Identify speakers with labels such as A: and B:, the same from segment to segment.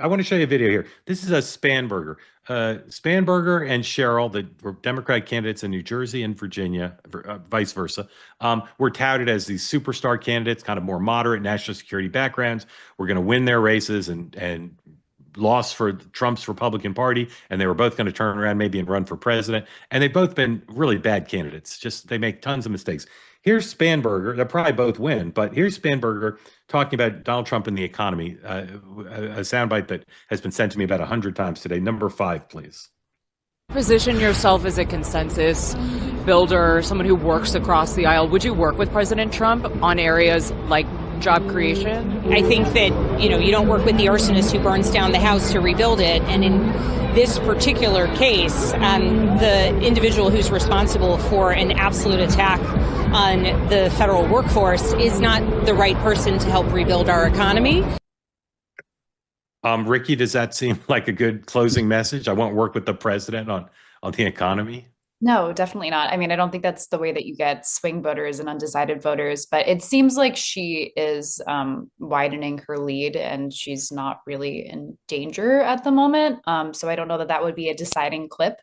A: I want to show you a video here. This is a Spanberger. Spanberger and Sherrill, the Democratic candidates in New Jersey and Virginia, vice versa, were touted as these superstar candidates, kind of more moderate national security backgrounds. We're going to win their races and lost for Trump's Republican Party, and they were both going to turn around maybe and run for president. And they've both been really bad candidates. Just they make tons of mistakes. Here's Spanberger. They'll probably both win, but here's Spanberger talking about Donald Trump and the economy. A soundbite that has been sent to me about 100 times today. Number 5, please.
B: Position yourself as a consensus builder, someone who works across the aisle. Would you work with President Trump on areas like job creation?
C: I think that, you don't work with the arsonist who burns down the house to rebuild it. And in this particular case, the individual who's responsible for an absolute attack on the federal workforce is not the right person to help rebuild our economy.
A: Rikki, does that seem like a good closing message? I won't work with the president on the economy.
D: No, definitely not. I mean, I don't think that's the way that you get swing voters and undecided voters, but it seems like she is widening her lead and she's not really in danger at the moment. So I don't know that that would be a deciding clip.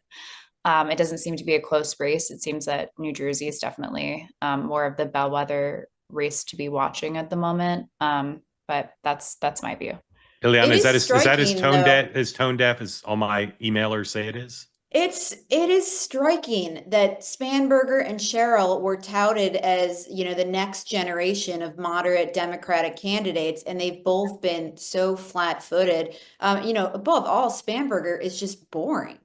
D: It doesn't seem to be a close race. It seems that New Jersey is definitely more of the bellwether race to be watching at the moment. But that's my view.
A: Eliana, is that
E: striking,
A: as tone deaf as all my emailers say it is?
E: It is striking that Spanberger and Sherrill were touted as, the next generation of moderate Democratic candidates, and they've both been so flat-footed. Above all, Spanberger is just boring.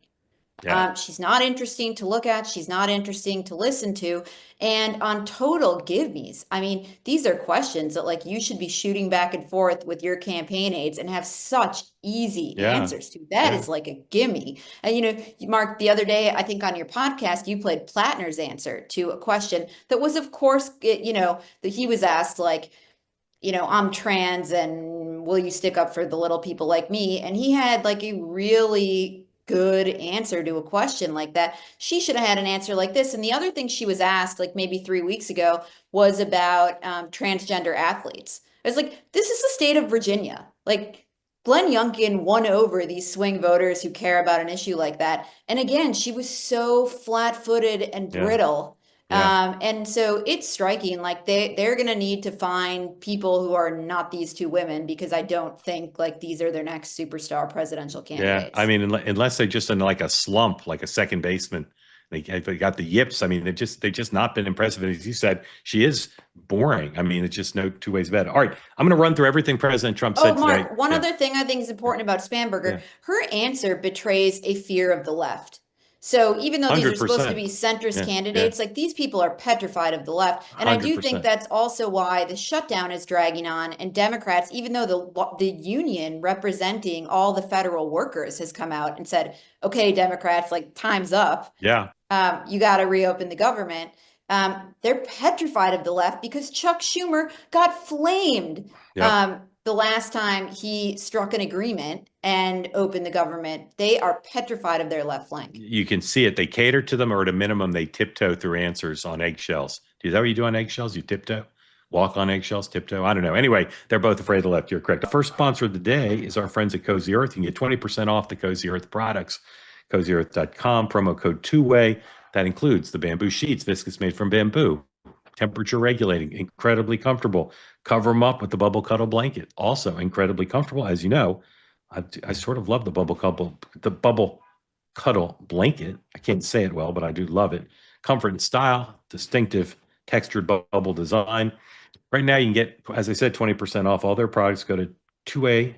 A: Yeah.
E: She's not interesting to look at. She's not interesting to listen to. And on total give-me's, I mean, these are questions that you should be shooting back and forth with your campaign aides and have such easy answers to. That is like a gimme. And, Mark, the other day, I think on your podcast, you played Plattner's answer to a question that was, of course, that he was asked I'm trans and will you stick up for the little people like me? And he had a really good answer to a question like that. She should have had an answer like this. And the other thing she was asked maybe 3 weeks ago was about transgender athletes. I was this is the state of Virginia. Glenn Youngkin won over these swing voters who care about an issue like that. And again, she was so flat-footed and brittle. And so it's striking. They're going to need to find people who are not these two women, because I don't think these are their next superstar presidential candidates.
A: Yeah, I mean, unless they're just in a slump, like a second baseman, they got the yips. I mean, they just not been impressive. And as you said, she is boring. I mean, it's just no two ways about it. All right, I'm going to run through everything President Trump said today.
E: Mark, one other thing I think is important about Spanberger, her answer betrays a fear of the left. So even though these are supposed to be centrist candidates, these people are petrified of the left. And 100%. I do think that's also why the shutdown is dragging on, and Democrats, even though the union representing all the federal workers has come out and said, okay, Democrats, time's up.
A: Yeah.
E: You got to reopen the government. They're petrified of the left because Chuck Schumer got flamed.
A: Yep.
E: The last time he struck an agreement and opened the government. They are petrified of their left flank.
A: You can see it. They cater to them, or at a minimum, they tiptoe through answers on eggshells. Is that what you do on eggshells? You tiptoe? Walk on eggshells, tiptoe? I don't know. Anyway, they're both afraid of the left. You're correct. The first sponsor of the day is our friends at Cozy Earth. You can get 20% off the Cozy Earth products. CozyEarth.com, promo code 2-way. That includes the bamboo sheets, viscose made from bamboo. Temperature regulating, incredibly comfortable. Cover them up with the Bubble Cuddle blanket. Also incredibly comfortable. As you know, I sort of love the Bubble Cuddle blanket. I can't say it well, but I do love it. Comfort and style, distinctive textured bubble design. Right now, you can get, as I said, 20% off all their products. Go to 2-way,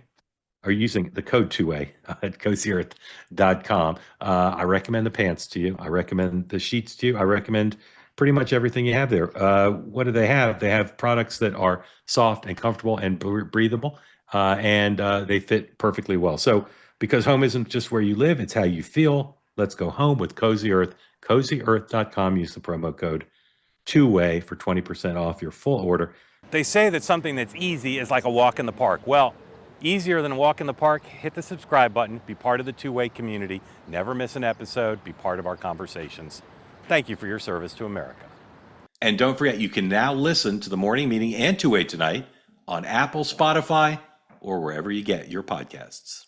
A: or using the code 2-way at CozyEarth.com. I recommend the pants to you. I recommend the sheets to you. I recommend pretty much everything you have there. What do they have? They have products that are soft and comfortable and breathable, and they fit perfectly well. So because home isn't just where you live, it's how you feel. Let's go home with Cozy Earth. CozyEarth.com. Use the promo code 2-way for 20% off your full order. They say that something that's easy is like a walk in the park. Well, easier than a walk in the park, hit the subscribe button, be part of the 2-way community, never miss an episode, be part of our conversations. Thank you for your service to America. And don't forget, you can now listen to the morning meeting and 2-way tonight on Apple, Spotify, or wherever you get your podcasts.